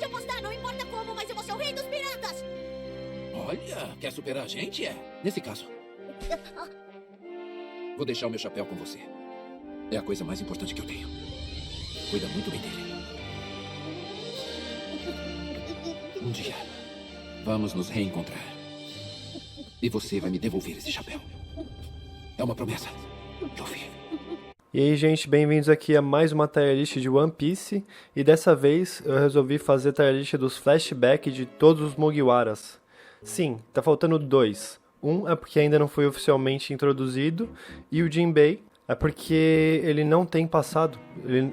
Pode apostar, não importa como, mas eu vou ser o rei dos piratas. Olha, quer superar a gente? Nesse caso, vou deixar o meu chapéu com você. É a coisa mais importante que eu tenho. Cuida muito bem dele. Um dia, vamos nos reencontrar. E você vai me devolver esse chapéu. É uma promessa, Luffy. E aí, gente, bem-vindos aqui a mais uma tier list de One Piece. E dessa vez eu resolvi fazer a tier list dos flashbacks de todos os Mugiwaras. Sim, tá faltando 2. Um é porque ainda não foi oficialmente introduzido, e o Jinbei é porque ele não tem passado.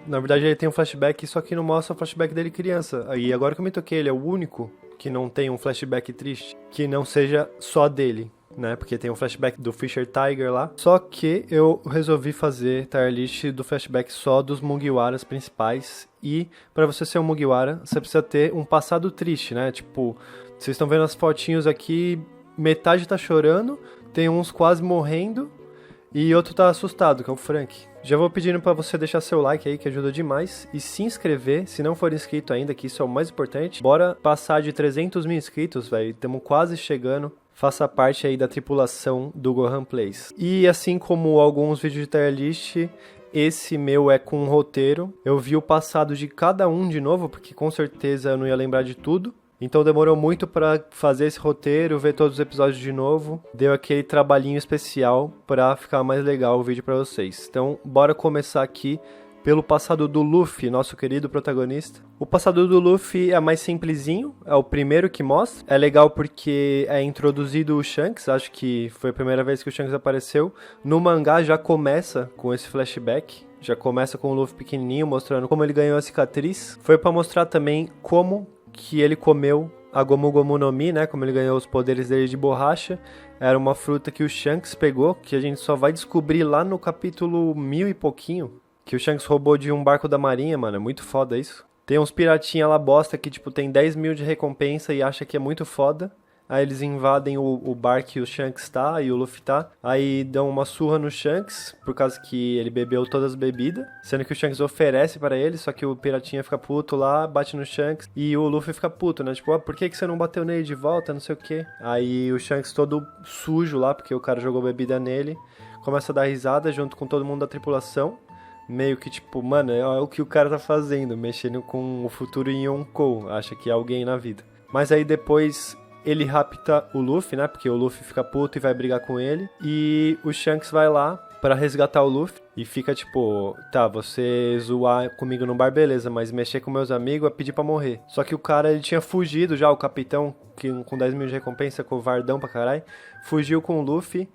Na verdade, ele tem um flashback, só que não mostra o flashback dele criança. E agora que eu me toquei, ele é o único que não tem um flashback triste, que não seja só dele, né? Porque tem um flashback do Fisher Tiger lá. Só que eu resolvi fazer tier list do flashback só dos Mugiwaras principais. E pra você ser um Mugiwara, você precisa ter um passado triste, né? Tipo, vocês estão vendo as fotinhos aqui, metade tá chorando, tem uns quase morrendo e outro tá assustado, que é o Frank. Já vou pedindo pra você deixar seu like aí, que ajuda demais, e se inscrever, se não for inscrito ainda, que isso é o mais importante. Bora passar de 300 mil inscritos, velho, estamos quase chegando. Faça parte aí da tripulação do Gohan Plays. E assim como alguns vídeos de tier list, esse meu é com um roteiro. Eu vi o passado de cada um de novo, porque com certeza eu não ia lembrar de tudo. Então demorou muito pra fazer esse roteiro, ver todos os episódios de novo. Deu aquele trabalhinho especial pra ficar mais legal o vídeo pra vocês. Então bora começar aqui pelo passado do Luffy, nosso querido protagonista. O passado do Luffy é mais simplesinho, é o primeiro que mostra. É legal porque é introduzido o Shanks, acho que foi a primeira vez que o Shanks apareceu. No mangá já começa com esse flashback. Já começa com o Luffy pequenininho, mostrando como ele ganhou a cicatriz. Foi pra mostrar também como que ele comeu a Gomu Gomu no Mi, né? Como ele ganhou os poderes dele de borracha. Era uma fruta que o Shanks pegou, que a gente só vai descobrir lá no capítulo 1000 e pouquinho. Que o Shanks roubou de um barco da marinha, mano. É muito foda isso. Tem uns piratinha lá bosta que, tipo, tem 10 mil de recompensa e acha que é muito foda. Aí eles invadem o bar que o Shanks tá e o Luffy tá. Aí dão uma surra no Shanks, por causa que ele bebeu todas as bebidas. Sendo que o Shanks oferece para ele, só que o piratinha fica puto lá, bate no Shanks. E o Luffy fica puto, né? Tipo, por que você não bateu nele de volta, não sei o quê. Aí o Shanks todo sujo lá, porque o cara jogou bebida nele. Começa a dar risada junto com todo mundo da tripulação. Meio que tipo, mano, é o que o cara tá fazendo, mexendo com o futuro em Yonkou. Acha que é alguém na vida. Mas aí depois ele rapta o Luffy, né? Porque o Luffy fica puto e vai brigar com ele. E o Shanks vai lá pra resgatar o Luffy. E fica tipo, tá, você zoar comigo no bar, beleza. Mas mexer com meus amigos é pedir pra morrer. Só que o cara, ele tinha fugido já, o capitão, que com 10 mil de recompensa, covardão pra caralho. Fugiu com o Luffy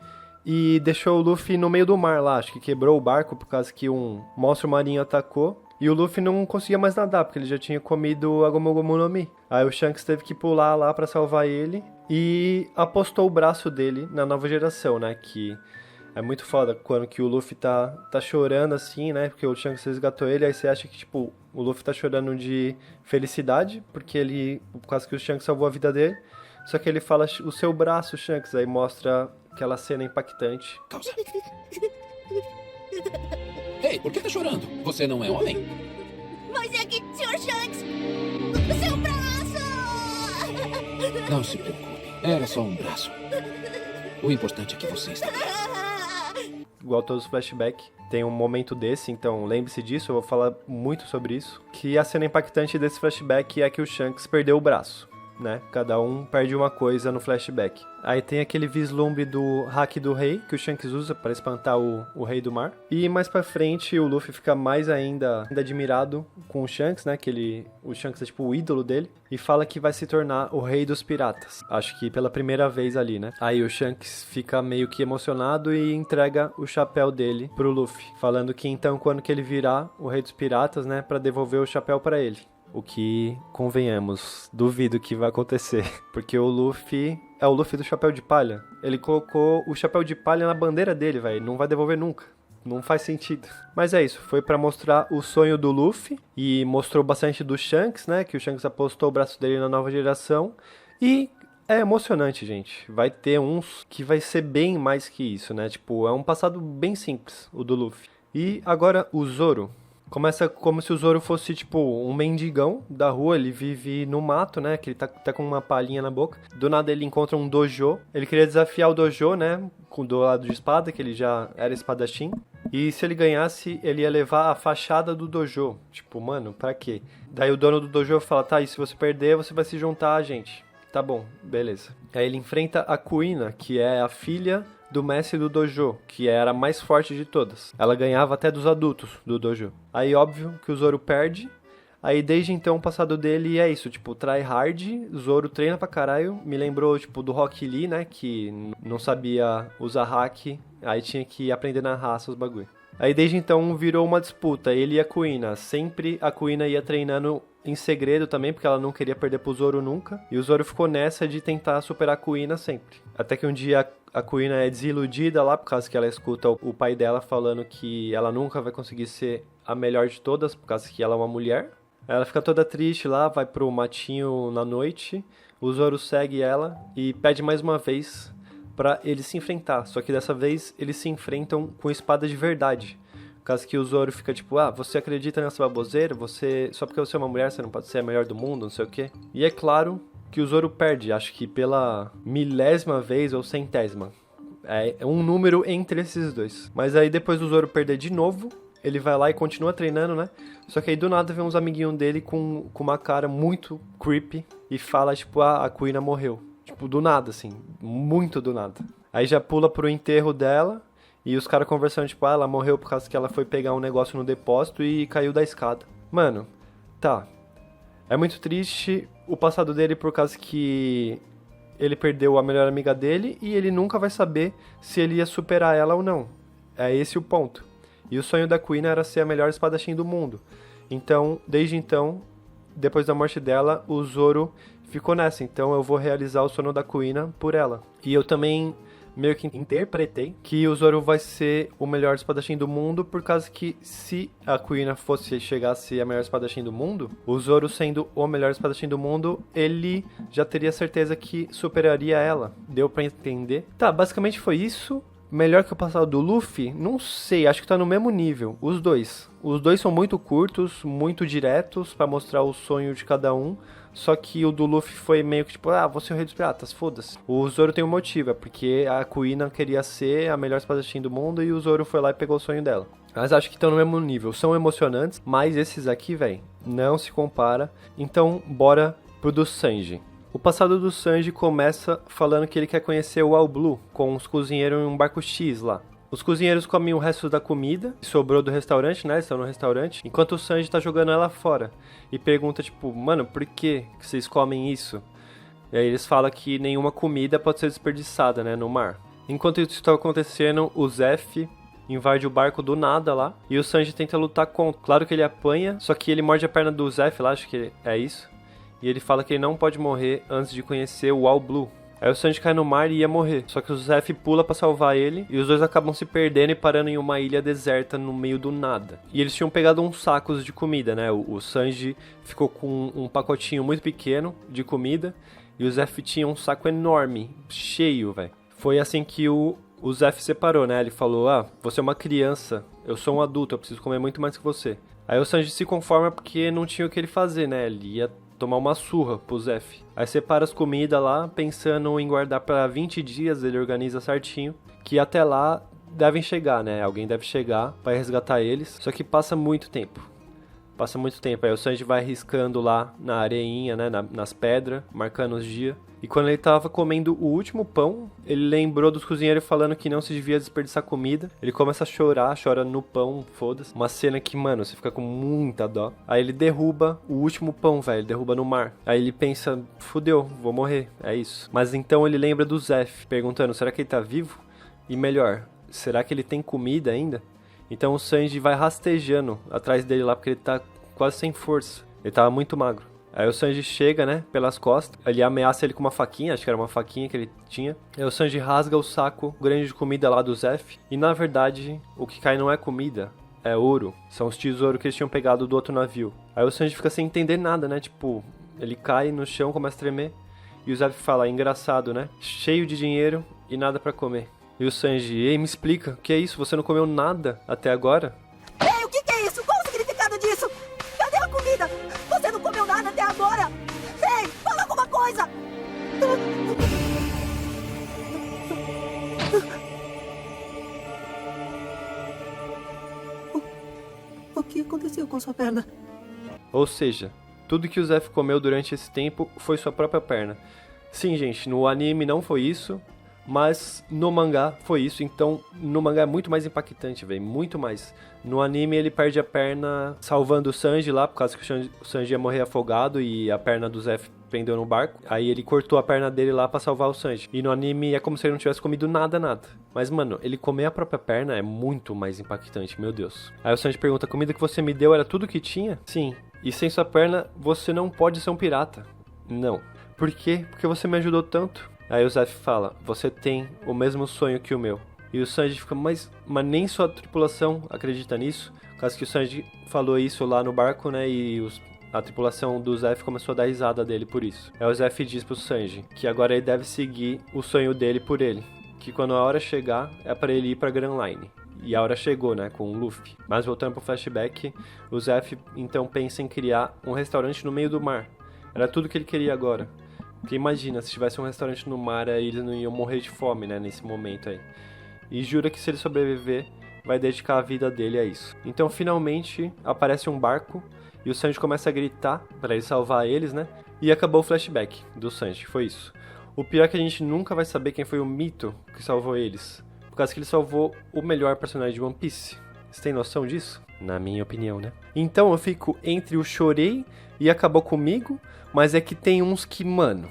e deixou o Luffy no meio do mar lá. Acho que quebrou o barco por causa que um monstro marinho atacou. E o Luffy não conseguia mais nadar, porque ele já tinha comido a Gomu Gomu no Mi. Aí o Shanks teve que pular lá pra salvar ele. E apostou o braço dele na nova geração, né? Que é muito foda quando que o Luffy tá chorando assim, né? Porque o Shanks resgatou ele. Aí você acha que, tipo, o Luffy tá chorando de felicidade, porque por causa que o Shanks salvou a vida dele. Só que ele fala, o seu braço, Shanks. Aí mostra aquela cena impactante. Causa. Ei, por que tá chorando? Você não é homem? Mas é que, Sr. Shanks, o seu braço! Não se preocupe, era só um braço. O importante é que você está bem. Igual todos os flashbacks, tem um momento desse, então lembre-se disso, eu vou falar muito sobre isso. Que a cena impactante desse flashback é que o Shanks perdeu o braço, né? Cada um perde uma coisa no flashback. Aí tem aquele vislumbre do hack do rei, que o Shanks usa para espantar o rei do mar. E mais pra frente, o Luffy fica mais ainda admirado com o Shanks, né? Que o Shanks é tipo o ídolo dele. E fala que vai se tornar o rei dos piratas. Acho que pela primeira vez ali, né? Aí o Shanks fica meio que emocionado e entrega o chapéu dele pro Luffy. Falando que então, quando que ele virar o rei dos piratas, né? Pra devolver o chapéu pra ele. O que, convenhamos, duvido que vai acontecer. Porque o Luffy é o Luffy do chapéu de palha. Ele colocou o chapéu de palha na bandeira dele, velho. Não vai devolver nunca. Não faz sentido. Mas é isso. Foi pra mostrar o sonho do Luffy. E mostrou bastante do Shanks, né? Que o Shanks apostou o braço dele na nova geração. E é emocionante, gente. Vai ter uns que vai ser bem mais que isso, né? Tipo, é um passado bem simples, o do Luffy. E agora o Zoro. Começa como se o Zoro fosse, tipo, um mendigão da rua, ele vive no mato, né, que ele tá com uma palhinha na boca. Do nada ele encontra um dojo, ele queria desafiar o dojo, né, do lado de espada, que ele já era espadachim. E se ele ganhasse, ele ia levar a fachada do dojo. Tipo, mano, pra quê? Daí o dono do dojo fala, tá, e se você perder, você vai se juntar a gente. Tá bom, beleza. Aí ele enfrenta a Kuina, que é a filha do mestre do dojo, que era a mais forte de todas. Ela ganhava até dos adultos do dojo. Aí, óbvio que o Zoro perde. Aí, desde então, o passado dele é isso, tipo, try hard, Zoro treina pra caralho. Me lembrou, tipo, do Rock Lee, né, que não sabia usar hack, aí tinha que aprender na raça os bagulho. Aí, desde então, virou uma disputa, ele e a Kuina. Sempre a Kuina ia treinando em segredo também, porque ela não queria perder pro Zoro nunca. E o Zoro ficou nessa de tentar superar a Kuina sempre. Até que um dia a Kuina é desiludida lá, por causa que ela escuta o pai dela falando que ela nunca vai conseguir ser a melhor de todas, por causa que ela é uma mulher. Ela fica toda triste lá, vai pro matinho na noite. O Zoro segue ela e pede mais uma vez pra eles se enfrentar. Só que dessa vez eles se enfrentam com espada de verdade. Por causa que o Zoro fica tipo, você acredita nessa baboseira? Só porque você é uma mulher, você não pode ser a melhor do mundo, não sei o quê. E é claro que o Zoro perde, acho que pela 1000ª vez ou 100ª. É um número entre esses dois. Mas aí depois do Zoro perder de novo, ele vai lá e continua treinando, né? Só que aí do nada vem uns amiguinhos dele com uma cara muito creepy e fala, tipo, a Kuina morreu. Tipo, do nada, assim. Muito do nada. Aí já pula pro enterro dela. E os caras conversando, tipo, ela morreu por causa que ela foi pegar um negócio no depósito e caiu da escada. Mano, tá. É muito triste o passado dele por causa que ele perdeu a melhor amiga dele e ele nunca vai saber se ele ia superar ela ou não. É esse o ponto. E o sonho da Kuina era ser a melhor espadachim do mundo. Então, desde então, depois da morte dela, o Zoro ficou nessa. Então eu vou realizar o sonho da Kuina por ela. E eu também meio que interpretei que o Zoro vai ser o melhor espadachim do mundo, por causa que se a Kuina fosse chegar a ser a melhor espadachim do mundo, o Zoro sendo o melhor espadachim do mundo, ele já teria certeza que superaria ela. Deu pra entender? Tá, basicamente foi isso. Melhor que o passado do Luffy? Não sei, acho que tá no mesmo nível. Os dois. Os dois são muito curtos, muito diretos pra mostrar o sonho de cada um. Só que o do Luffy foi meio que tipo, vou ser o rei dos piratas, foda-se. O Zoro tem um motivo, é porque a Kuina queria ser a melhor espadachim do mundo e o Zoro foi lá e pegou o sonho dela. Mas acho que estão no mesmo nível. São emocionantes, mas esses aqui, velho, não se compara. Então, bora pro do Sanji. O passado do Sanji começa falando que ele quer conhecer o All Blue, com os cozinheiros em um barco X lá. Os cozinheiros comem o resto da comida que sobrou do restaurante, né? Eles estão no restaurante. Enquanto o Sanji tá jogando ela fora. E pergunta, tipo, mano, por que vocês comem isso? E aí eles falam que nenhuma comida pode ser desperdiçada, né? No mar. Enquanto isso tá acontecendo, o Zeff invade o barco do nada lá. E o Sanji tenta lutar contra. Claro que ele apanha, só que ele morde a perna do Zeff lá, acho que é isso. E ele fala que ele não pode morrer antes de conhecer o All Blue. Aí o Sanji cai no mar e ia morrer. Só que o Zeff pula pra salvar ele. E os dois acabam se perdendo e parando em uma ilha deserta no meio do nada. E eles tinham pegado uns sacos de comida, né? O Sanji ficou com um pacotinho muito pequeno de comida. E o Zeff tinha um saco enorme, cheio, velho. Foi assim que o Zeff separou, né? Ele falou, você é uma criança. Eu sou um adulto, eu preciso comer muito mais que você. Aí o Sanji se conforma porque não tinha o que ele fazer, né? Ele ia tomar uma surra pro Zeff. Aí separa as comidas lá, pensando em guardar pra 20 dias, ele organiza certinho, que até lá devem chegar, né? Alguém deve chegar pra resgatar eles, só que passa muito tempo. Aí o Sanji vai riscando lá na areinha, né? Nas pedras, marcando os dias. E quando ele tava comendo o último pão, ele lembrou dos cozinheiros falando que não se devia desperdiçar comida. Ele começa a chorar, chora no pão, foda-se. Uma cena que, mano, você fica com muita dó. Aí ele derruba o último pão, velho, ele derruba no mar. Aí ele pensa, fudeu, vou morrer, é isso. Mas então ele lembra do Zeff, perguntando, será que ele tá vivo? E melhor, será que ele tem comida ainda? Então o Sanji vai rastejando atrás dele lá, porque ele tá quase sem força. Ele tava muito magro. Aí o Sanji chega, né, pelas costas. Ele ameaça ele com uma faquinha, acho que era uma faquinha que ele tinha. Aí o Sanji rasga o saco grande de comida lá do Zeff. E na verdade, o que cai não é comida, é ouro. São os tesouros que eles tinham pegado do outro navio. Aí o Sanji fica sem entender nada, né, tipo, ele cai no chão, começa a tremer. E o Zeff fala, engraçado, né, cheio de dinheiro e nada pra comer. E o Sanji, ei, me explica, o que é isso? Você não comeu nada até agora? Ei, o que é isso? Qual o significado com sua perna. Ou seja, tudo que o Zef comeu durante esse tempo foi sua própria perna. Sim, gente, no anime não foi isso, mas no mangá foi isso. Então, no mangá é muito mais impactante, velho, muito mais. No anime ele perde a perna salvando o Sanji lá, por causa que o Sanji ia morrer afogado e a perna do Zef prendeu no barco. Aí ele cortou a perna dele lá pra salvar o Sanji. E no anime é como se ele não tivesse comido nada. Mas, mano, ele comer a própria perna é muito mais impactante, meu Deus. Aí o Sanji pergunta, a comida que você me deu era tudo que tinha? Sim. E sem sua perna, você não pode ser um pirata. Não. Por quê? Porque você me ajudou tanto. Aí o Zef fala, você tem o mesmo sonho que o meu. E o Sanji fica, mas nem sua tripulação acredita nisso? Por causa que o Sanji falou isso lá no barco, né? E a tripulação do Zef começou a dar risada dele por isso. Aí o Zef diz pro Sanji que agora ele deve seguir o sonho dele por ele. Que quando a hora chegar, é pra ele ir pra Grand Line. E a hora chegou, né, com o Luffy. Mas voltando pro flashback, o Zef então pensa em criar um restaurante no meio do mar. Era tudo que ele queria agora. Porque imagina, se tivesse um restaurante no mar, aí eles não iam morrer de fome, né, nesse momento aí. E jura que se ele sobreviver, vai dedicar a vida dele a isso. Então, finalmente, aparece um barco e o Sanji começa a gritar pra ele salvar eles, né? E acabou o flashback do Sanji, foi isso. O pior é que a gente nunca vai saber quem foi o Mito que salvou eles. Por causa que ele salvou o melhor personagem de One Piece. Você tem noção disso? Na minha opinião, né? Então eu fico entre o chorei e acabou comigo, mas é que tem uns que, mano...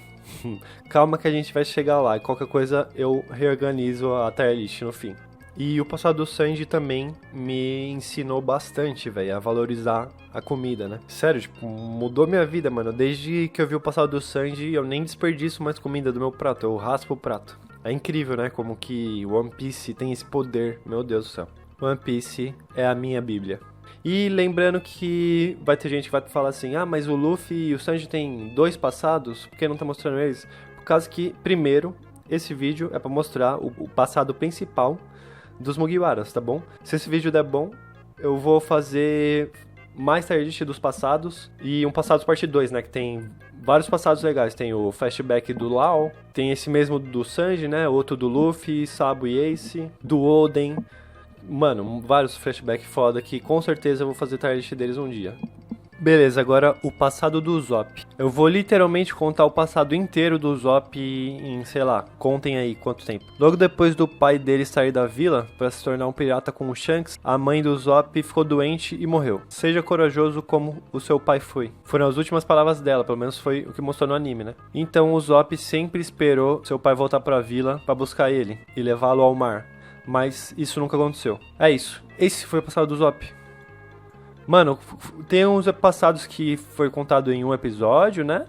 calma que a gente vai chegar lá e qualquer coisa eu reorganizo a tier list no fim. E o passado do Sanji também me ensinou bastante, velho, a valorizar a comida, né? Sério, tipo, mudou minha vida, mano. Desde que eu vi o passado do Sanji, eu nem desperdiço mais comida do meu prato, eu raspo o prato. É incrível, né, como que One Piece tem esse poder, meu Deus do céu. One Piece é a minha bíblia. E lembrando que vai ter gente que vai falar assim, ah, mas o Luffy e o Sanji tem 2 passados, por que não tá mostrando eles? Por causa que, primeiro, esse vídeo é pra mostrar o passado principal dos Mugiwaras, tá bom? Se esse vídeo der bom, eu vou fazer mais tier list dos passados e um passados parte 2, né, que tem vários passados legais. Tem o flashback do Lau, tem esse mesmo do Sanji, né, outro do Luffy, Sabo e Ace, do Oden. Mano, vários flashbacks foda que com certeza eu vou fazer tier list deles um dia. Beleza, agora o passado do Usopp. Eu vou literalmente contar o passado inteiro do Usopp em, sei lá, contem aí quanto tempo. Logo depois do pai dele sair da vila para se tornar um pirata com o Shanks, a mãe do Usopp ficou doente e morreu. Seja corajoso como o seu pai foi. Foram as últimas palavras dela, pelo menos foi o que mostrou no anime, né? Então o Usopp sempre esperou seu pai voltar pra vila para buscar ele e levá-lo ao mar. Mas isso nunca aconteceu. É isso. Esse foi o passado do Usopp. Mano, tem uns passados que foi contado em um episódio, né?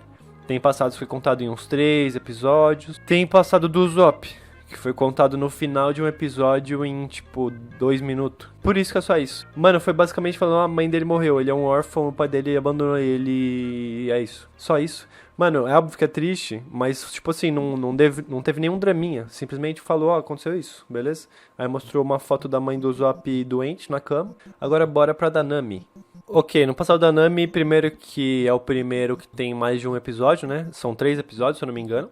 Tem passados que foi contado em uns 3 episódios. Tem passado do Usopp, que foi contado no final de um episódio em, tipo, 2 minutos. Por isso que é só isso. Mano, foi basicamente falando, a mãe dele morreu, ele é um órfão, o pai dele abandonou ele, é isso. Só isso. Mano, é óbvio que é triste, mas, tipo assim, não teve nenhum draminha. Simplesmente falou, ó, aconteceu isso, beleza? Aí mostrou uma foto da mãe do Usopp doente na cama. Agora bora pra Danami. Ok, no passado da Nami, primeiro que é o primeiro que tem mais de um episódio, né? São 3 episódios, se eu não me engano.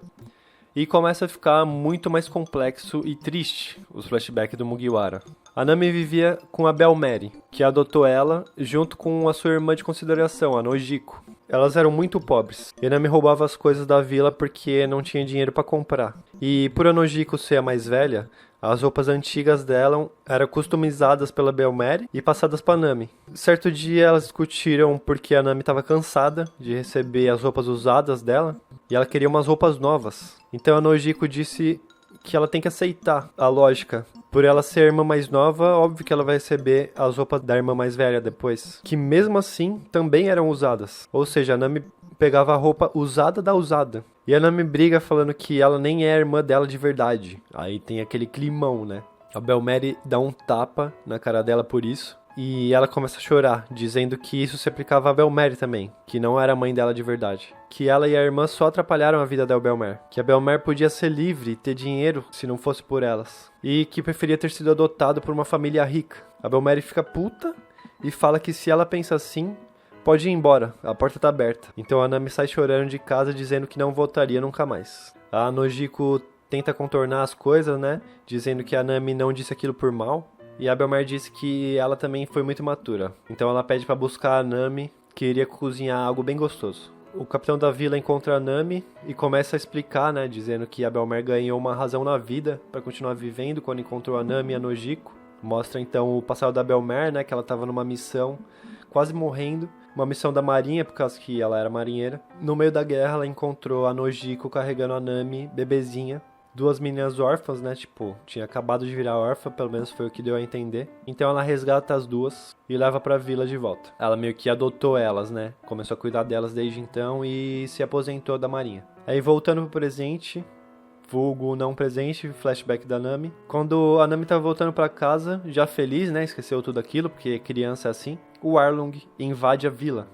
E começa a ficar muito mais complexo e triste os flashbacks do Mugiwara. A Nami vivia com a Belmeri, que adotou ela junto com a sua irmã de consideração, a Nojiko. Elas eram muito pobres. E a Nami roubava as coisas da vila porque não tinha dinheiro para comprar. E por a Nojiko ser a mais velha, as roupas antigas dela eram customizadas pela Belmeri e passadas para Nami. Certo dia elas discutiram porque a Nami estava cansada de receber as roupas usadas dela e ela queria umas roupas novas. Então a Nojiko disse que ela tem que aceitar a lógica. Por ela ser a irmã mais nova, óbvio que ela vai receber as roupas da irmã mais velha depois. Que mesmo assim, também eram usadas. Ou seja, a Nami pegava a roupa usada da usada. E a Nami briga falando que ela nem é a irmã dela de verdade. Aí tem aquele climão, né? A Belmeri dá um tapa na cara dela por isso. E ela começa a chorar, dizendo que isso se aplicava a Belmeri também, que não era a mãe dela de verdade. Que ela e a irmã só atrapalharam a vida da Belmeri. Que a Belmeri podia ser livre e ter dinheiro se não fosse por elas. E que preferia ter sido adotado por uma família rica. A Belmeri fica puta e fala que se ela pensa assim, pode ir embora, a porta tá aberta. Então a Nami sai chorando de casa dizendo que não voltaria nunca mais. A Nojiko tenta contornar as coisas, né? Dizendo que a Nami não disse aquilo por mal. E a Belmer disse que ela também foi muito imatura. Então ela pede pra buscar a Nami, que iria cozinhar algo bem gostoso. O capitão da vila encontra a Nami e começa a explicar, né, dizendo que a Belmer ganhou uma razão na vida para continuar vivendo quando encontrou a Nami e a Nojiko. Mostra então o passado da Belmer, né, que ela estava numa missão, quase morrendo, uma missão da marinha, por causa que ela era marinheira. No meio da guerra ela encontrou a Nojiko carregando a Nami, bebezinha. Duas meninas órfãs, né, tipo, tinha acabado de virar órfã, pelo menos foi o que deu a entender. Então ela resgata as duas e leva pra vila de volta. Ela meio que adotou elas, né, começou a cuidar delas desde então e se aposentou da marinha. Aí voltando pro presente, vulgo não presente, flashback da Nami. Quando a Nami tá voltando pra casa, já feliz, né, esqueceu tudo aquilo, porque criança é assim, o Arlong invade a vila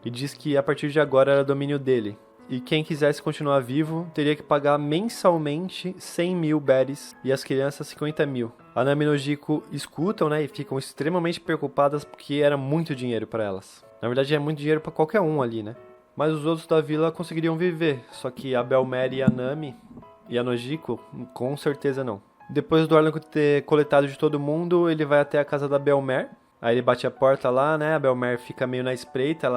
e diz que a partir de agora era domínio dele. E quem quisesse continuar vivo teria que pagar mensalmente 100 mil berries e as crianças 50 mil. A Nami e Nojiko escutam, né, e ficam extremamente preocupadas porque era muito dinheiro para elas. Na verdade é muito dinheiro para qualquer um ali, né? Mas os outros da vila conseguiriam viver, só que a Belmer e a Nami e a Nojiko com certeza não. Depois do Arlong ter coletado de todo mundo, ele vai até a casa da Belmer. Aí ele bate a porta lá, né, a Belmer fica meio na espreita,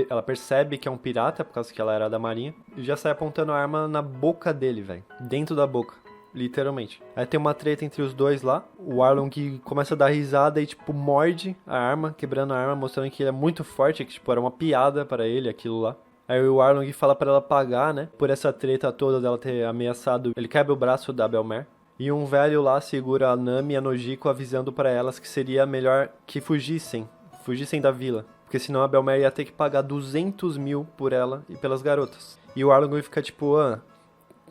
ela percebe que é um pirata, por causa que ela era da marinha, e já sai apontando a arma na boca dele, velho, dentro da boca, literalmente. Aí tem uma treta entre os dois lá, o Arlong começa a dar risada e, tipo, morde a arma, quebrando a arma, mostrando que ele é muito forte, que, tipo, era uma piada para ele, aquilo lá. Aí o Arlong fala pra ela pagar, né, por essa treta toda dela ter ameaçado, ele quebra o braço da Belmer. E um velho lá segura a Nami e a Nojiko avisando pra elas que seria melhor que fugissem da vila. Porque senão a Belmer ia ter que pagar 200 mil por ela e pelas garotas. E o Arlong fica tipo,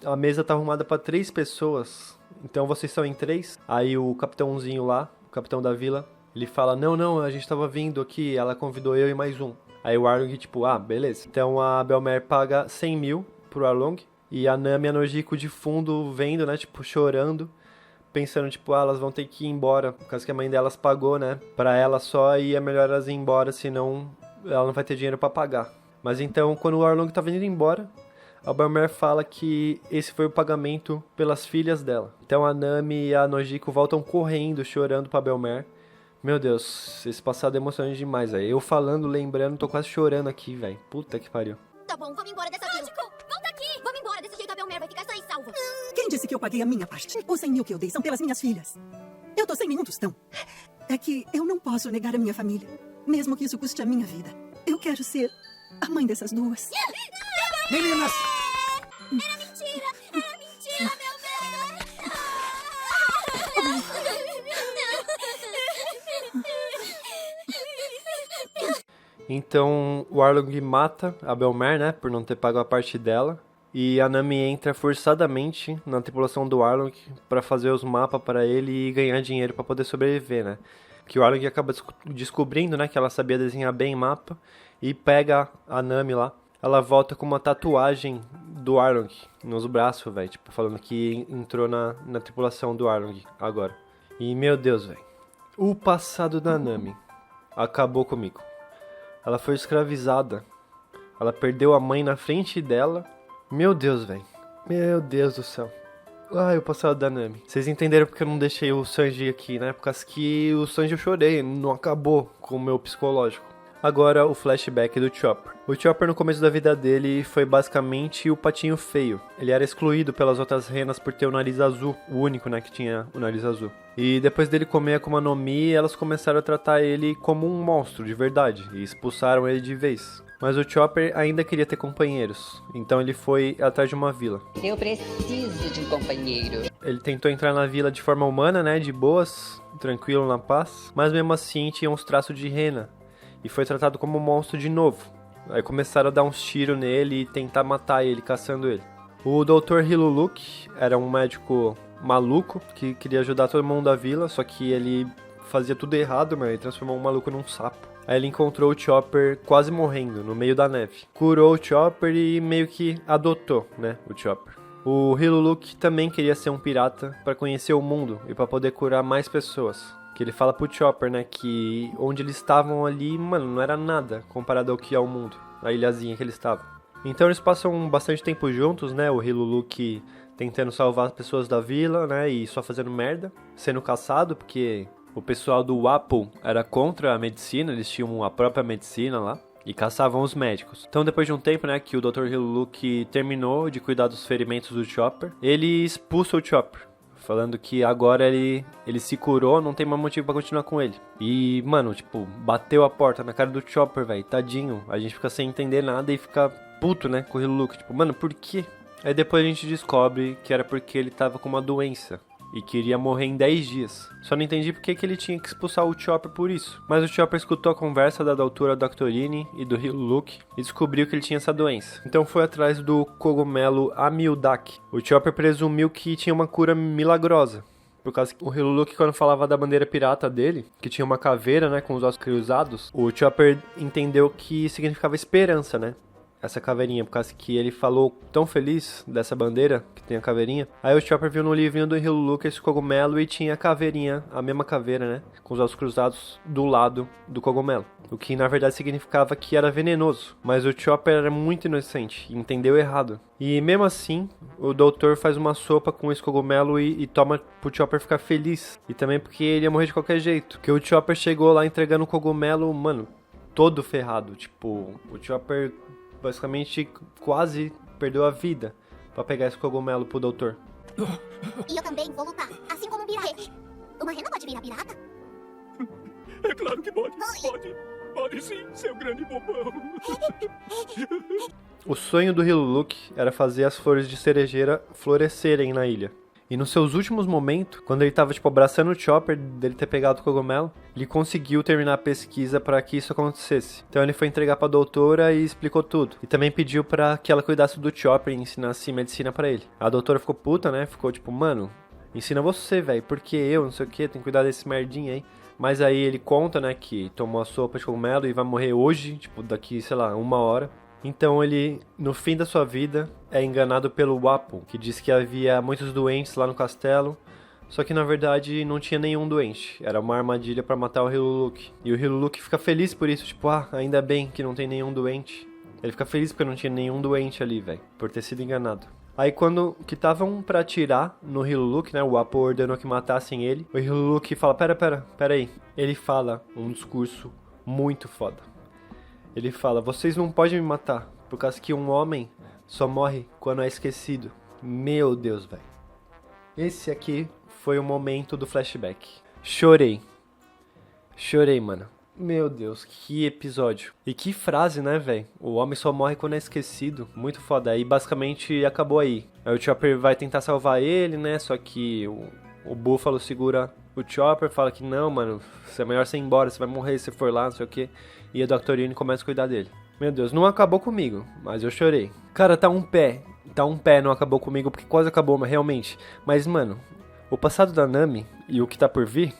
a mesa tá arrumada pra 3 pessoas, então vocês estão em 3? Aí o capitãozinho lá, o capitão da vila, ele fala, não, a gente tava vindo aqui, ela convidou eu e mais um. Aí o Arlong tipo, beleza. Então a Belmer paga 100 mil pro Arlong. E a Nami e a Nojiko de fundo vendo, né, tipo, chorando, pensando, tipo, elas vão ter que ir embora, por causa que a mãe delas pagou, né, pra ela só, e é melhor elas ir embora, senão ela não vai ter dinheiro pra pagar. Mas então, quando o Arlong tava indo embora, a Belmer fala que esse foi o pagamento pelas filhas dela. Então a Nami e a Nojiko voltam correndo, chorando pra Belmer. Meu Deus, esse passado é emocionante demais, velho. Eu falando, lembrando, tô quase chorando aqui, velho. Puta que pariu. Tá bom, vamos embora dessa vila. Volta aqui! Vamos embora, desse jeito a Belmer vai ficar sã e salva. Quem disse que eu paguei a minha parte? Os 100 mil que eu dei são pelas minhas filhas. Eu tô sem nenhum tostão. É que eu não posso negar a minha família, mesmo que isso custe a minha vida. Eu quero ser a mãe dessas duas. Meninas! Era mentira, Belmer! Então o Arlong mata a Belmer, né, por não ter pago a parte dela. E a Nami entra forçadamente na tripulação do Arlong pra fazer os mapas para ele e ganhar dinheiro pra poder sobreviver, né. Que o Arlong acaba descobrindo, né, que ela sabia desenhar bem mapa e pega a Nami lá. Ela volta com uma tatuagem do Arlong nos braços, velho, tipo, falando que entrou na tripulação do Arlong agora. E, meu Deus, velho, o passado da Nami acabou comigo. Ela foi escravizada. Ela perdeu a mãe na frente dela. Meu Deus, velho. Meu Deus do céu. Ai, o passado da Nami. Vocês entenderam porque eu não deixei o Sanji aqui, né? Por causa que o Sanji eu chorei. Não acabou com o meu psicológico. Agora, o flashback do Chopper. O Chopper, no começo da vida dele, foi basicamente o patinho feio. Ele era excluído pelas outras renas por ter o nariz azul. O único, né, que tinha o nariz azul. E depois dele comer a Akuma no Mi, elas começaram a tratar ele como um monstro, de verdade. E expulsaram ele de vez. Mas o Chopper ainda queria ter companheiros. Então ele foi atrás de uma vila. Eu preciso de um companheiro. Ele tentou entrar na vila de forma humana, né, de boas, tranquilo, na paz. Mas mesmo assim tinha uns traços de rena. E foi tratado como um monstro de novo. Aí começaram a dar uns tiros nele e tentar matar ele, caçando ele. O Dr. Hiluluk era um médico maluco que queria ajudar todo mundo da vila, só que ele fazia tudo errado, mas ele transformou um maluco num sapo. Aí ele encontrou o Chopper quase morrendo, no meio da neve. Curou o Chopper e meio que adotou, né, o Chopper. O Hiluluk também queria ser um pirata para conhecer o mundo e para poder curar mais pessoas. Que ele fala pro Chopper, né, que onde eles estavam ali, mano, não era nada comparado ao que é o mundo, a ilhazinha que eles estavam. Então eles passam bastante tempo juntos, né, o Hiluluk tentando salvar as pessoas da vila, né, e só fazendo merda, sendo caçado, porque o pessoal do Apple era contra a medicina, eles tinham a própria medicina lá. E caçavam os médicos. Então depois de um tempo, né, que o Dr. Hiluluk terminou de cuidar dos ferimentos do Chopper, ele expulsa o Chopper, falando que agora ele se curou, não tem mais motivo pra continuar com ele. E, mano, tipo, bateu a porta na cara do Chopper, velho, tadinho. A gente fica sem entender nada e fica puto, né, com o Hiluluk. Tipo, mano, por quê? Aí depois a gente descobre que era porque ele tava com uma doença e queria morrer em 10 dias. Só não entendi porque que ele tinha que expulsar o Chopper por isso. Mas o Chopper escutou a conversa da doutora Doctorine e do Hiluluk e descobriu que ele tinha essa doença. Então foi atrás do cogumelo Amildak. O Chopper presumiu que tinha uma cura milagrosa. Por causa que o Hiluluk, quando falava da bandeira pirata dele, que tinha uma caveira, né, com os ossos cruzados, o Chopper entendeu que significava esperança, né? Essa caveirinha, por causa que ele falou tão feliz dessa bandeira, que tem a caveirinha. Aí o Chopper viu no livrinho do Hiluluk esse cogumelo e tinha a caveirinha, a mesma caveira, né? Com os ossos cruzados do lado do cogumelo. O que na verdade significava que era venenoso. Mas o Chopper era muito inocente e entendeu errado. E mesmo assim, o doutor faz uma sopa com esse cogumelo e toma pro Chopper ficar feliz. E também porque ele ia morrer de qualquer jeito. Porque o Chopper chegou lá entregando o cogumelo, mano, todo ferrado. Tipo, o Chopper basicamente quase perdeu a vida pra pegar esse cogumelo pro doutor. E eu também vou lutar, assim como um pirata. Uma rena pode virar pirata? É claro que pode. Pode sim, seu grande bobão. O sonho do Hiluluk era fazer as flores de cerejeira florescerem na ilha. E nos seus últimos momentos, quando ele tava, tipo, abraçando o Chopper dele ter pegado o cogumelo, ele conseguiu terminar a pesquisa para que isso acontecesse. Então ele foi entregar pra doutora e explicou tudo. E também pediu para que ela cuidasse do Chopper e ensinasse medicina para ele. A doutora ficou puta, né? Ficou tipo, mano, ensina você, velho, porque eu, não sei o que, tem que cuidar desse merdinha aí. Mas aí ele conta, né, que tomou a sopa de cogumelo e vai morrer hoje, tipo, daqui, sei lá, 1 hora. Então ele, no fim da sua vida, é enganado pelo Apple, que diz que havia muitos doentes lá no castelo, só que na verdade não tinha nenhum doente, era uma armadilha pra matar o Hiluluk. E o Hiluluk fica feliz por isso, tipo, ainda bem que não tem nenhum doente. Ele fica feliz porque não tinha nenhum doente ali, velho, por ter sido enganado. Aí quando que estavam pra atirar no Hiluluk, né, o Apple ordenou que matassem ele, o Hiluluk fala, pera aí. Ele fala um discurso muito foda. Ele fala, vocês não podem me matar, por causa que um homem só morre quando é esquecido. Meu Deus, velho. Esse aqui foi o momento do flashback. Chorei, mano. Meu Deus, que episódio. E que frase, né, velho? O homem só morre quando é esquecido. Muito foda. Aí basicamente acabou aí. Aí o Chopper vai tentar salvar ele, né, só que o Buffalo segura o Chopper, fala que não, mano, é melhor você ir embora, você vai morrer se for lá, não sei o que. E a Doctorine começa a cuidar dele. Meu Deus, não acabou comigo, mas eu chorei. Cara, tá um pé, não acabou comigo, porque quase acabou, mas realmente. Mas, mano, o passado da Nami e o que tá por vir,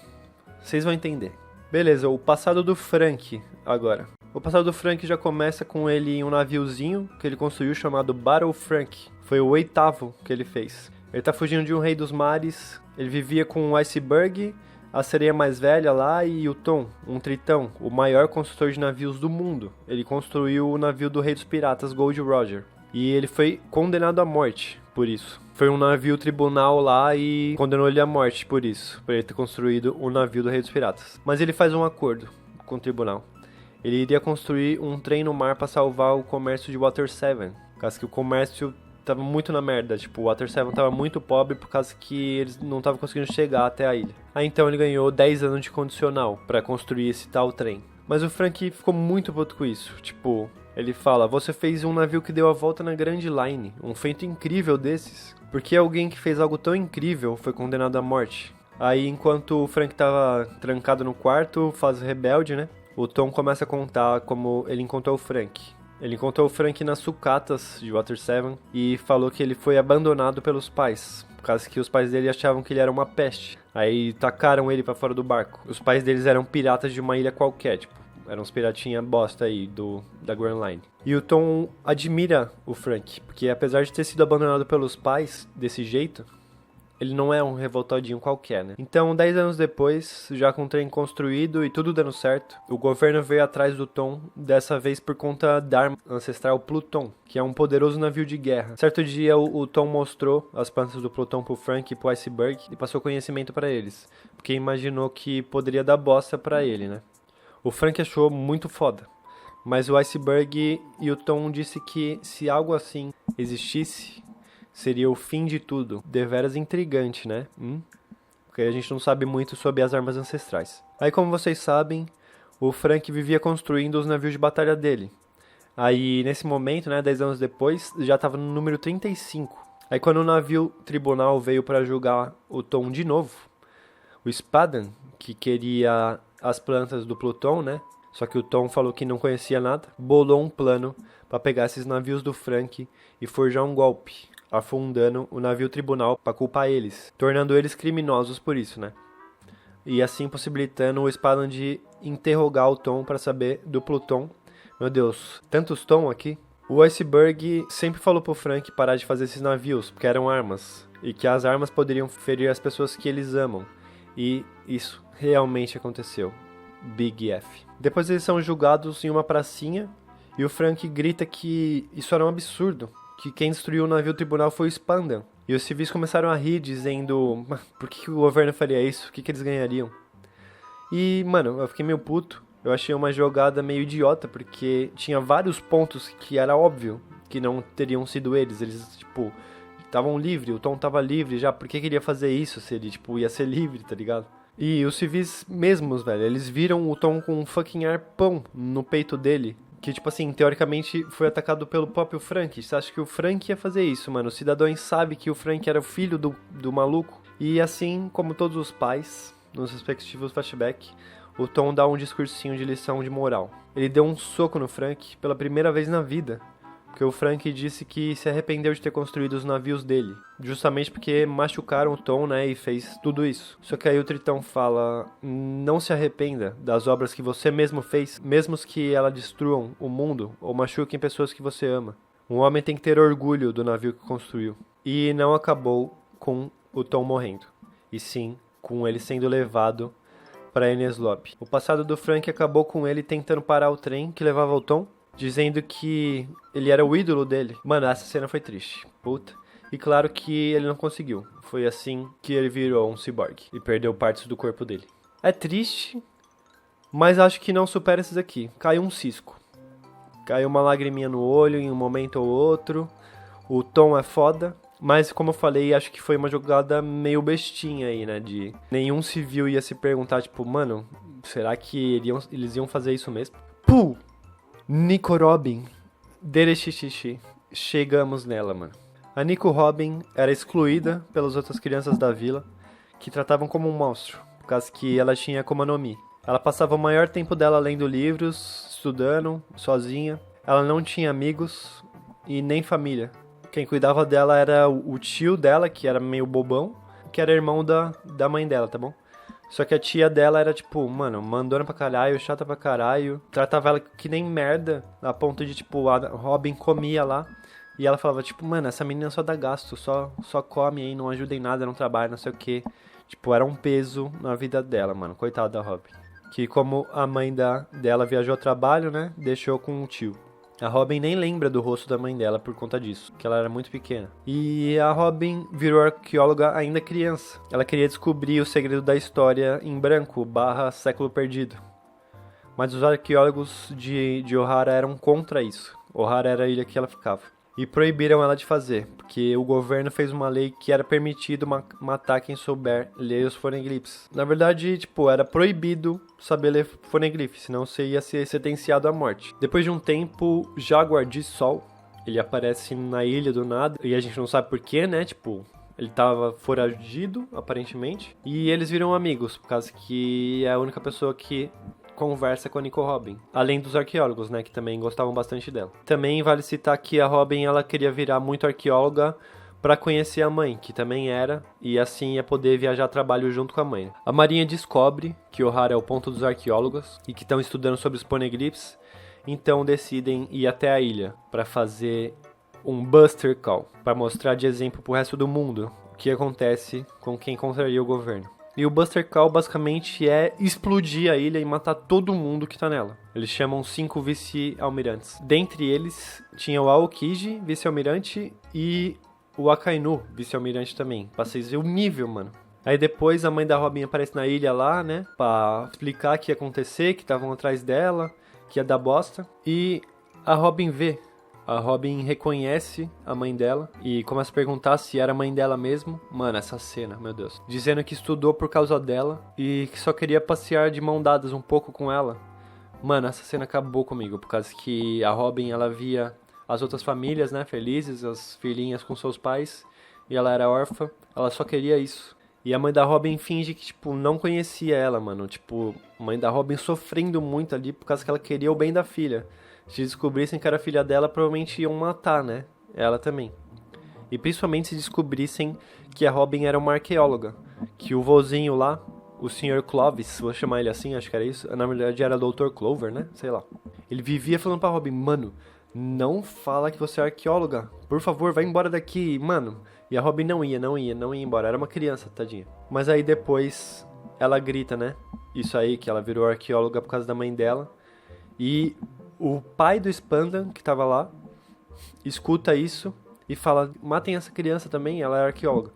vocês vão entender. Beleza, o passado do Frank agora. O passado do Frank já começa com ele em um naviozinho que ele construiu chamado Battle Frank. Foi o 8º que ele fez. Ele tá fugindo de um rei dos mares, ele vivia com um iceberg, a sereia mais velha lá e o Tom, um tritão, o maior construtor de navios do mundo. Ele construiu o navio do rei dos piratas, Gold Roger. E ele foi condenado à morte por isso. Foi um navio tribunal lá e condenou ele à morte por isso, por ele ter construído o navio do rei dos piratas. Mas ele faz um acordo com o tribunal. Ele iria construir um trem no mar para salvar o comércio de Water 7. Por causa que o comércio tava muito na merda, tipo, o Water 7 tava muito pobre por causa que eles não estavam conseguindo chegar até a ilha. Aí então ele ganhou 10 anos de condicional para construir esse tal trem. Mas o Frank ficou muito puto com isso, tipo, ele fala, você fez um navio que deu a volta na Grand Line, um feito incrível desses. Porque alguém que fez algo tão incrível foi condenado à morte. Aí enquanto o Frank tava trancado no quarto, faz rebelde, né? O Tom começa a contar como ele encontrou o Frank. Ele encontrou o Frank nas sucatas de Water 7 e falou que ele foi abandonado pelos pais, por causa que os pais dele achavam que ele era uma peste. Aí tacaram ele pra fora do barco. Os pais deles eram piratas de uma ilha qualquer, tipo, eram uns piratinha bosta aí da Grand Line. E o Tom admira o Frank, porque apesar de ter sido abandonado pelos pais desse jeito, ele não é um revoltadinho qualquer, né? Então, 10 anos depois, já com o trem construído e tudo dando certo, o governo veio atrás do Tom, dessa vez por conta da arma ancestral Pluton, que é um poderoso navio de guerra. Certo dia, o Tom mostrou as plantas do Pluton pro Frank e pro Iceberg e passou conhecimento pra eles, porque imaginou que poderia dar bosta pra ele, né? O Frank achou muito foda, mas o Iceberg e o Tom disse que se algo assim existisse, seria o fim de tudo. Deveras intrigante, né? Porque a gente não sabe muito sobre as armas ancestrais. Aí, como vocês sabem, o Frank vivia construindo os navios de batalha dele. Aí, nesse momento, né, 10 anos depois, já estava no número 35. Aí, quando o navio tribunal veio para julgar o Tom de novo, o Spadan, que queria as plantas do Pluton, né? Só que o Tom falou que não conhecia nada, bolou um plano para pegar esses navios do Frank e forjar um golpe, afundando o navio tribunal para culpar eles, tornando eles criminosos por isso, né? E assim possibilitando o Spadan de interrogar o Tom para saber do Pluton. Meu Deus, tantos Tom aqui. O Iceberg sempre falou pro Frank parar de fazer esses navios, porque eram armas, e que as armas poderiam ferir as pessoas que eles amam. E isso realmente aconteceu. Big F. Depois eles são julgados em uma pracinha, e o Frank grita que isso era um absurdo, que quem destruiu o navio tribunal foi o Spadan. E os civis começaram a rir, dizendo, por que o governo faria isso? O que eles ganhariam? E, mano, eu fiquei meio puto. Eu achei uma jogada meio idiota, porque tinha vários pontos que era óbvio que não teriam sido eles. Eles, tipo, estavam livres, o Tom tava livre já. Por que queria fazer isso se ele, tipo, ia ser livre, tá ligado? E os civis mesmos, velho, eles viram o Tom com um fucking arpão no peito dele. Que, tipo assim, teoricamente foi atacado pelo próprio Frank. Você acha que o Frank ia fazer isso, mano? Os cidadãos sabem que o Frank era o filho do maluco. E assim como todos os pais, nos respectivos flashbacks, o Tom dá um discursinho de lição de moral. Ele deu um soco no Frank pela primeira vez na vida. Porque o Frank disse que se arrependeu de ter construído os navios dele. Justamente porque machucaram o Tom, né, e fez tudo isso. Só que aí o Tritão fala, não se arrependa das obras que você mesmo fez, mesmo que elas destruam o mundo ou machuquem pessoas que você ama. Um homem tem que ter orgulho do navio que construiu. E não acabou com o Tom morrendo, e sim com ele sendo levado para Enies Lobby. O passado do Frank acabou com ele tentando parar o trem que levava o Tom, dizendo que ele era o ídolo dele. Mano, essa cena foi triste. Puta. E claro que ele não conseguiu. Foi assim que ele virou um ciborgue e perdeu partes do corpo dele. É triste, mas acho que não supera esses aqui. Caiu um cisco. Caiu uma lagriminha no olho em um momento ou outro. O Tom é foda. Mas, como eu falei, acho que foi uma jogada meio bestinha aí, né? De nenhum civil ia se perguntar, tipo, mano, será que eles iam fazer isso mesmo? Puh! Nico Robin, Derechichichi, chegamos nela, mano. A Nico Robin era excluída pelas outras crianças da vila, que tratavam como um monstro, por causa que ela tinha Akuma no Mi. Ela passava o maior tempo dela lendo livros, estudando, sozinha. Ela não tinha amigos e nem família. Quem cuidava dela era o tio dela, que era meio bobão, que era irmão da mãe dela, tá bom? Só que a tia dela era, tipo, mano, mandona pra caralho, chata pra caralho. Tratava ela que nem merda, a ponto de, tipo, a Robin comia lá. E ela falava, tipo, mano, essa menina só dá gasto, só come aí, não ajuda em nada, não trabalha, não sei o quê. Tipo, era um peso na vida dela, mano, coitada da Robin. Que como a mãe dela viajou a trabalho, né, deixou com o tio. A Robin nem lembra do rosto da mãe dela por conta disso, que ela era muito pequena. E a Robin virou arqueóloga ainda criança. Ela queria descobrir o segredo da história em branco, / século perdido. Mas os arqueólogos de Ohara eram contra isso. Ohara era a ilha que ela ficava. E proibiram ela de fazer, porque o governo fez uma lei que era permitido matar quem souber ler os poneglyphs. Na verdade, tipo, era proibido saber ler poneglyph, senão você ia ser sentenciado à morte. Depois de um tempo, Jaguar de Sol, ele aparece na ilha do nada, e a gente não sabe porquê, né, tipo... Ele tava foragido, aparentemente, e eles viram amigos, por causa que é a única pessoa que conversa com a Nico Robin. Além dos arqueólogos, né, que também gostavam bastante dela. Também vale citar que a Robin, ela queria virar muito arqueóloga para conhecer a mãe, que também era, e assim ia poder viajar a trabalho junto com a mãe. A Marinha descobre que Ohara é o ponto dos arqueólogos e que estão estudando sobre os poneglyphs, então decidem ir até a ilha para fazer um Buster Call, para mostrar de exemplo pro resto do mundo que acontece com quem contraria o governo. E o Buster Call basicamente é explodir a ilha e matar todo mundo que tá nela. Eles chamam 5 vice-almirantes. Dentre eles tinha o Aokiji, vice-almirante, e o Akainu, vice-almirante também. Pra vocês verem o nível, mano. Aí depois a mãe da Robin aparece na ilha lá, né? Pra explicar o que ia acontecer, que estavam atrás dela, que ia dar bosta. E a Robin vê. A Robin reconhece a mãe dela e começa a perguntar se era a mãe dela mesmo. Mano, essa cena, meu Deus. Dizendo que estudou por causa dela e que só queria passear de mão dadas um pouco com ela. Mano, essa cena acabou comigo, por causa que a Robin, ela via as outras famílias, né, felizes, as filhinhas com seus pais, e ela era órfã, ela só queria isso. E a mãe da Robin finge que, tipo, não conhecia ela, mano. Tipo, a mãe da Robin sofrendo muito ali por causa que ela queria o bem da filha. Se descobrissem que era filha dela, provavelmente iam matar, né? Ela também. E principalmente se descobrissem que a Robin era uma arqueóloga. Que o vozinho lá, o Sr. Clovis, vou chamar ele assim, acho que era isso. Na verdade era Dr. Clover, né? Sei lá. Ele vivia falando pra Robin, mano, não fala que você é arqueóloga. Por favor, vai embora daqui, mano. E a Robin não ia embora. Era uma criança, tadinha. Mas aí depois ela grita, né? Isso aí, que ela virou arqueóloga por causa da mãe dela. E o pai do Spandan, que tava lá, escuta isso e fala, matem essa criança também, ela é arqueóloga.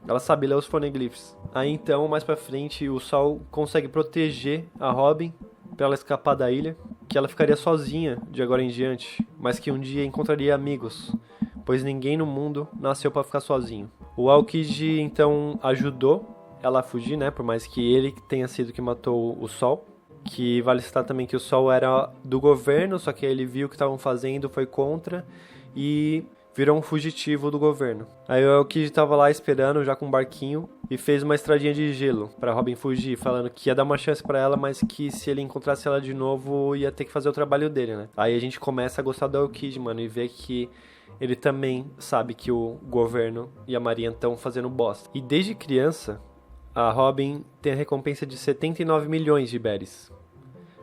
Ela sabe ler os poneglyphs. Aí então, mais pra frente, o Sol consegue proteger a Robin pra ela escapar da ilha, que ela ficaria sozinha de agora em diante, mas que um dia encontraria amigos, pois ninguém no mundo nasceu pra ficar sozinho. O Aokiji então ajudou ela a fugir, né, por mais que ele tenha sido que matou o Sol. Que vale citar também que o Sol era do governo, só que ele viu o que estavam fazendo, foi contra e virou um fugitivo do governo. Aí o Aokiji estava lá esperando, já com um barquinho, e fez uma estradinha de gelo pra Robin fugir, falando que ia dar uma chance pra ela, mas que se ele encontrasse ela de novo, ia ter que fazer o trabalho dele, né? Aí a gente começa a gostar do Aokiji, mano, e ver que ele também sabe que o governo e a marinha estão fazendo bosta. E desde criança, a Robin tem a recompensa de 79 milhões de berries.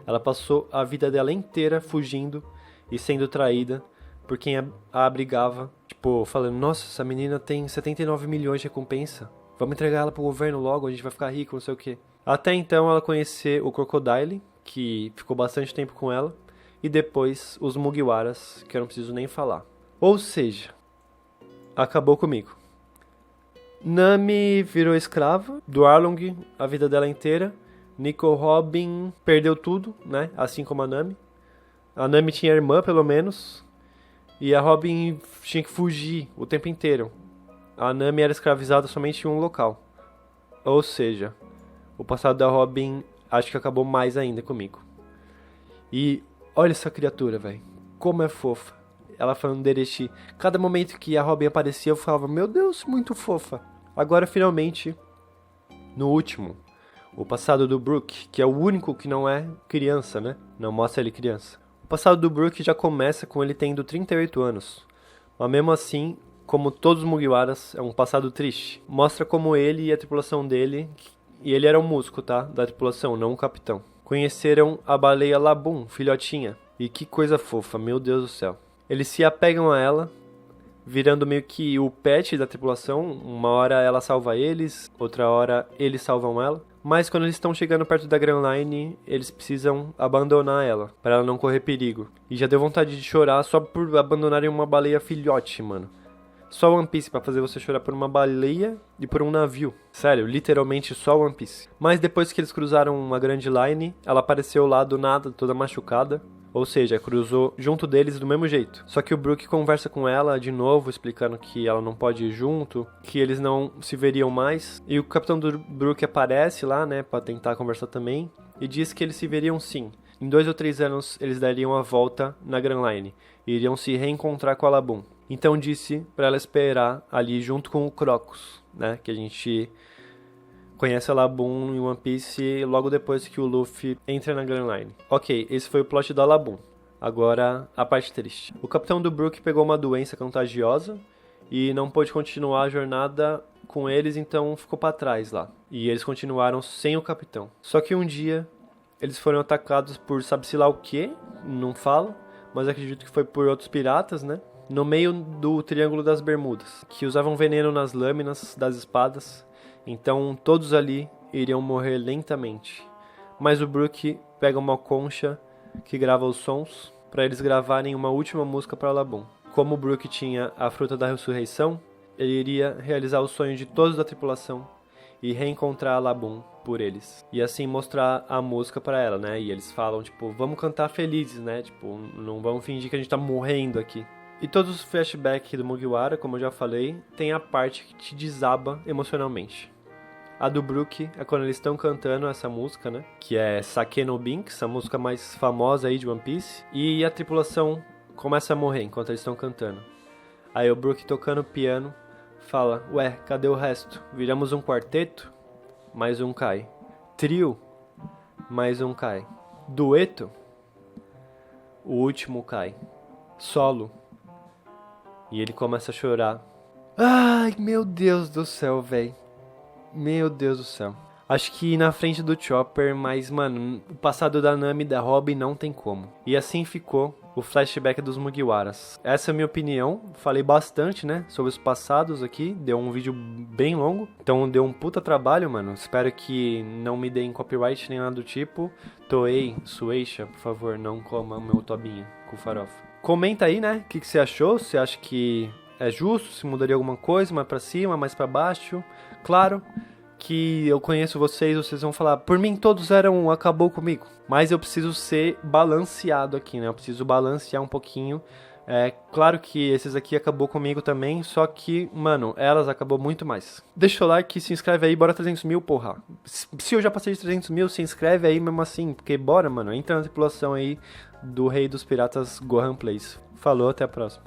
Ela passou a vida dela inteira fugindo e sendo traída por quem a abrigava. Tipo, falando, nossa, essa menina tem 79 milhões de recompensa. Vamos entregar ela pro governo logo, a gente vai ficar rico, não sei o quê. Até então ela conheceu o Crocodile, que ficou bastante tempo com ela. E depois os Mugiwaras, que eu não preciso nem falar. Ou seja, acabou comigo. Nami virou escrava do Arlong a vida dela inteira. Nico Robin perdeu tudo, né? Assim como a Nami. A Nami tinha irmã, pelo menos. E a Robin tinha que fugir o tempo inteiro. A Nami era escravizada somente em um local. Ou seja, o passado da Robin acho que acabou mais ainda comigo. E olha essa criatura, velho. Como é fofa. Ela falando Derechi. Cada momento que a Robin aparecia, eu falava, meu Deus, muito fofa. Agora, finalmente, no último, o passado do Brook, que é o único que não é criança, né? Não mostra ele criança. O passado do Brook já começa com ele tendo 38 anos. Mas mesmo assim, como todos os Mugiwaras, é um passado triste. Mostra como ele e a tripulação dele, e ele era um músico, tá? Da tripulação, não um capitão. Conheceram a baleia Labum, filhotinha. E que coisa fofa, meu Deus do céu. Eles se apegam a ela, virando meio que o pet da tripulação. Uma hora ela salva eles, outra hora eles salvam ela. Mas quando eles estão chegando perto da Grand Line, eles precisam abandonar ela, para ela não correr perigo. E já deu vontade de chorar só por abandonarem uma baleia filhote, mano. Só One Piece pra fazer você chorar por uma baleia e por um navio. Sério, literalmente só One Piece. Mas depois que eles cruzaram uma Grand Line, ela apareceu lá do nada, toda machucada. Ou seja, cruzou junto deles do mesmo jeito. Só que o Brook conversa com ela de novo, explicando que ela não pode ir junto, que eles não se veriam mais. E o capitão do Brook aparece lá, né, pra tentar conversar também, e diz que eles se veriam sim. Em 2 ou 3 anos, eles dariam a volta na Grand Line, e iriam se reencontrar com a Labum. Então disse pra ela esperar ali junto com o Crocus, né, que a gente conhece a Labum em One Piece logo depois que o Luffy entra na Grand Line. Ok, esse foi o plot da Labum. Agora, a parte triste. O capitão do Brook pegou uma doença contagiosa e não pôde continuar a jornada com eles, então ficou pra trás lá. E eles continuaram sem o capitão. Só que um dia, eles foram atacados por sabe-se lá o quê, não falo, mas acredito que foi por outros piratas, né? no meio do Triângulo das Bermudas, que usavam veneno nas lâminas das espadas, então todos ali iriam morrer lentamente. Mas o Brook pega uma concha que grava os sons para eles gravarem uma última música para Labum. Como o Brook tinha a fruta da ressurreição, ele iria realizar o sonho de todos da tripulação e reencontrar a Labum por eles. E assim mostrar a música para ela, né? E eles falam, tipo, vamos cantar felizes, né? Tipo, não vamos fingir que a gente tá morrendo aqui. E todos os flashbacks do Mugiwara, como eu já falei, tem a parte que te desaba emocionalmente. A do Brook é quando eles estão cantando essa música, né? Que é Sake no Binks, a música mais famosa aí de One Piece. E a tripulação começa a morrer enquanto eles estão cantando. Aí o Brook tocando piano fala, ué, cadê o resto? Viramos um quarteto? Mais um cai. Trio? Mais um cai. Dueto? O último cai. Solo? E ele começa a chorar. Ai, meu Deus do céu, velho. Meu Deus do céu. Acho que na frente do Chopper, mas, mano, o passado da Nami e da Robin não tem como. E assim ficou o flashback dos Mugiwaras. Essa é a minha opinião. Falei bastante, né, sobre os passados aqui. Deu um vídeo bem longo. Então deu um puta trabalho, mano. Espero que não me deem copyright nem nada do tipo. Toei, Sueisha, por favor, não coma o meu tobinho com farofa. Comenta aí, né, o que você achou. Você acha que é justo? Se mudaria alguma coisa? Mais pra cima, mais pra baixo? Claro que eu conheço vocês vão falar, por mim todos eram acabou comigo. Mas eu preciso ser balanceado aqui, né? Eu preciso balancear um pouquinho. É claro que esses aqui acabou comigo também, só que, mano, elas acabou muito mais. Deixa o like, se inscreve aí, bora 300 mil, porra. Se eu já passei de 300 mil, se inscreve aí mesmo assim, porque bora, mano. Entra na tripulação aí do Rei dos Piratas Gohan Plays. Falou, até a próxima.